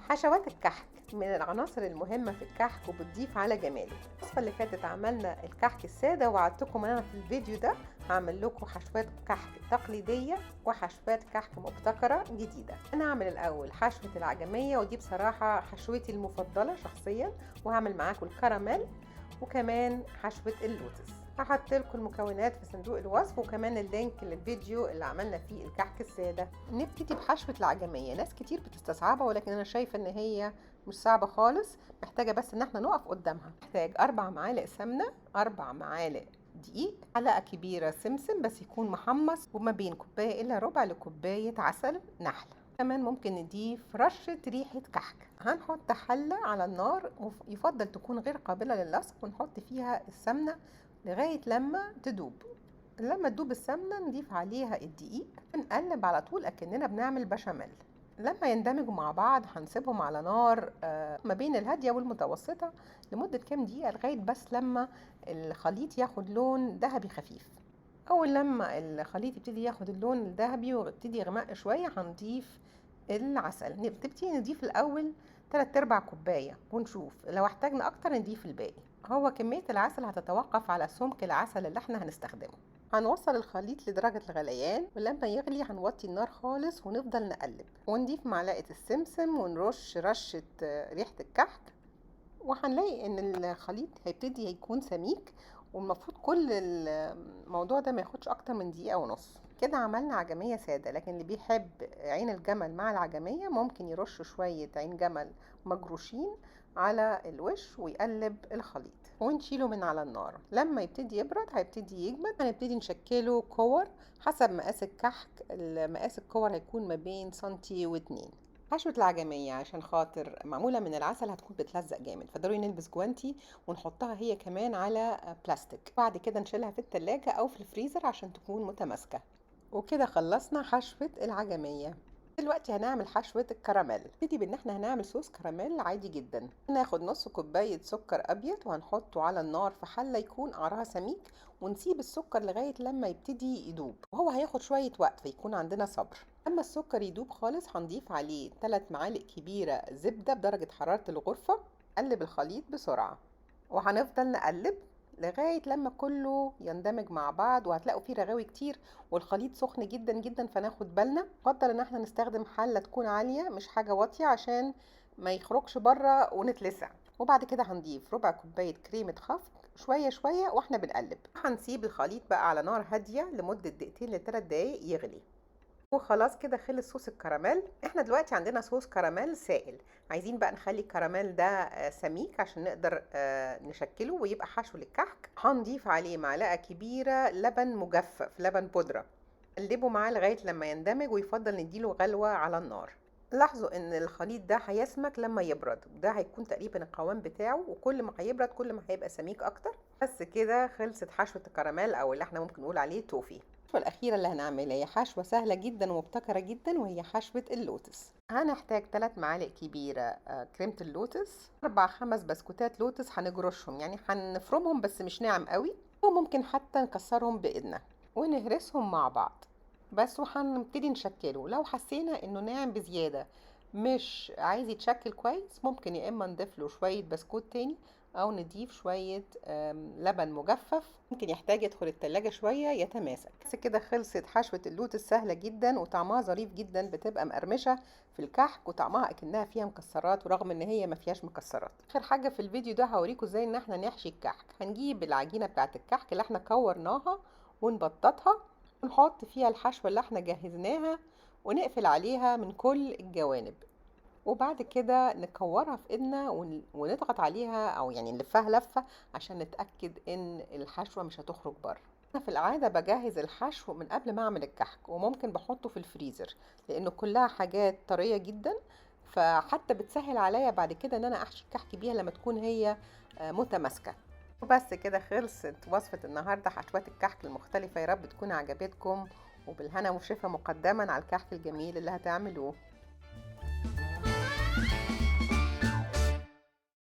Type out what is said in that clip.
حشوات الكحك من العناصر المهمة في الكحك وبتضيف على جماله. الوصفة اللي فاتت عملنا الكحك السادة، وعدتكم ان انا في الفيديو ده هعمل لكم حشوات كحك تقليدية وحشوات كحك مبتكرة جديدة. انا هعمل الاول حشوة العجمية، ودي بصراحة حشوتي المفضلة شخصيا، وهعمل معاكم الكراميل وكمان حشوة اللوتس. هحط لكم المكونات في صندوق الوصف، وكمان اللينك للفيديو اللي عملنا فيه الكحك الساده. نبتدي بحشوه العجميه. ناس كتير بتستصعبها، ولكن انا شايفه ان هي مش صعبه خالص، محتاجه بس ان احنا نقف قدامها. محتاج 4 معالق سمنه، 4 معالق دقيق، معلقه كبيره سمسم بس يكون محمص، وما بين كوبايه الا ربع لكوبايه عسل نحله. كمان ممكن نضيف رشة ريحة كحك. هنحط حلة على النار، يفضل تكون غير قابلة للصق، ونحط فيها السمنة لغاية لما تدوب. لما تدوب السمنة نضيف عليها الدقيق، نقلب على طول أكننا بنعمل بشاميل. لما يندمجوا مع بعض هنسيبهم على نار ما بين الهادية والمتوسطة لمدة كام دقيقة، لغاية بس لما الخليط ياخد لون ذهبي خفيف. اول لما الخليط يبتدي ياخد اللون الذهبي ويبتدي يغمق شويه هنضيف العسل. نبتدي نضيف الاول 3/4 كوبايه، ونشوف لو احتاجنا اكتر نضيف الباقي. هو كميه العسل هتتوقف على سمك العسل اللي احنا هنستخدمه. هنوصل الخليط لدرجه الغليان، ولما يغلي هنوطي النار خالص ونفضل نقلب، ونضيف معلقه السمسم ونرش رشه ريحه الكحك. وهنلاقي ان الخليط هيبتدي يكون سميك، والمفروض كل الموضوع ده ما ياخدش اكتر من دقيقة ونص. كده عملنا عجمية سادة، لكن اللي بيحب عين الجمل مع العجمية ممكن يرش شوية عين جمل مجروشين على الوش ويقلب الخليط ونشيله من على النار. لما يبتدي يبرد هيبتدي يجمد، هنبتدي نشكله كور حسب مقاس الكحك. مقاس الكور هيكون ما بين سنتي واتنين. حشوة العجمية عشان خاطر معمولة من العسل هتكون بتلزق جامد، فضروري نلبس جوانتي ونحطها هي كمان على بلاستيك. بعد كده نشيلها في التلاجة او في الفريزر عشان تكون متماسكة. وكده خلصنا حشوة العجمية. دلوقتي هنعمل حشوة الكراميل. نبتدي بان احنا هنعمل صوص كراميل عادي جدا. هناخد نص كوباية سكر ابيض وهنحطه على النار في حلة يكون قعرها سميك، ونسيب السكر لغاية لما يبتدي يدوب، وهو هياخد شوية وقت فيكون عندنا صبر. لما السكر يدوب خالص هنضيف عليه 3 معالق كبيرة زبدة بدرجة حرارة الغرفة. قلب الخليط بسرعة، وهنفضل نقلب لغاية لما كله يندمج مع بعض، وهتلاقوا فيه رغاوي كتير والخليط سخن جدا جدا، فناخد بالنا. افضل ان احنا نستخدم حلة تكون عالية مش حاجة واطية عشان ما يخرجش بره ونتلسع. وبعد كده هنضيف ربع كوباية كريمة خفق شوية شوية واحنا بنقلب. هنسيب الخليط بقى على نار هادية لمدة دقيقتين ل3 دقايق يغلي. وخلاص كده خلص صوص الكراميل. احنا دلوقتي عندنا صوص كراميل سائل، عايزين بقى نخلي الكراميل ده سميك عشان نقدر نشكله ويبقى حشو للكحك. هنضيف عليه معلقة كبيرة لبن مجفف، لبن بودرة. نقلبه معاه لغاية لما يندمج، ويفضل نديله غلوة على النار. لاحظوا ان الخليط ده هيسمك لما يبرد، ده هيكون تقريبا القوام بتاعه، وكل ما هيبرد كل ما هيبقى سميك اكتر. بس كده خلصت حشوة الكراميل، او اللي احنا ممكن نقول عليه توفي. الحشوة الأخيرة اللي هنعملها هي حشوة سهلة جدا ومبتكرة جدا، وهي حشوة اللوتس. هنحتاج 3 معالق كبيرة كريمة اللوتس، 4 5 بسكوتات لوتس هنجرشهم، يعني هنفرمهم بس مش ناعم قوي، وممكن حتى نكسرهم بإيدنا ونهرسهم مع بعض بس. وهنبتدي نشكله. لو حسينا انه ناعم بزيادة مش عايز يتشكل كويس، ممكن يا اما نضيف له شوية بسكوت تاني، او نضيف شوية لبن مجفف، ممكن يحتاج يدخل التلاجة شوية يتماسك. بس كده خلصت حشوة اللوتس، سهلة جدا وطعمها ظريف جدا، بتبقى مقرمشة في الكحك وطعمها اكنها فيها مكسرات، ورغم ان هي ما فيهاش مكسرات. اخر حاجة في الفيديو ده هوريكم ازاي ان احنا نحشي الكحك. هنجيب العجينة بتاعت الكحك اللي احنا كورناها ونبططها، ونحط فيها الحشوة اللي احنا جهزناها، ونقفل عليها من كل الجوانب. وبعد كده نكورها في ايدنا ونضغط عليها، او يعني نلفها لفة عشان نتأكد ان الحشوة مش هتخرج بره. انا في العادة بجهز الحشو من قبل ما اعمل الكحك، وممكن بحطه في الفريزر لانه كلها حاجات طرية جدا، فحتى بتسهل عليا بعد كده ان انا احشي الكحك بيها لما تكون هي متماسكة. وبس كده خلصت وصفة النهاردة، حشوات الكحك المختلفة. يا رب تكون عجبتكم، وبالهنا والشفا مقدما على الكحك الجميل اللي هتعملوه.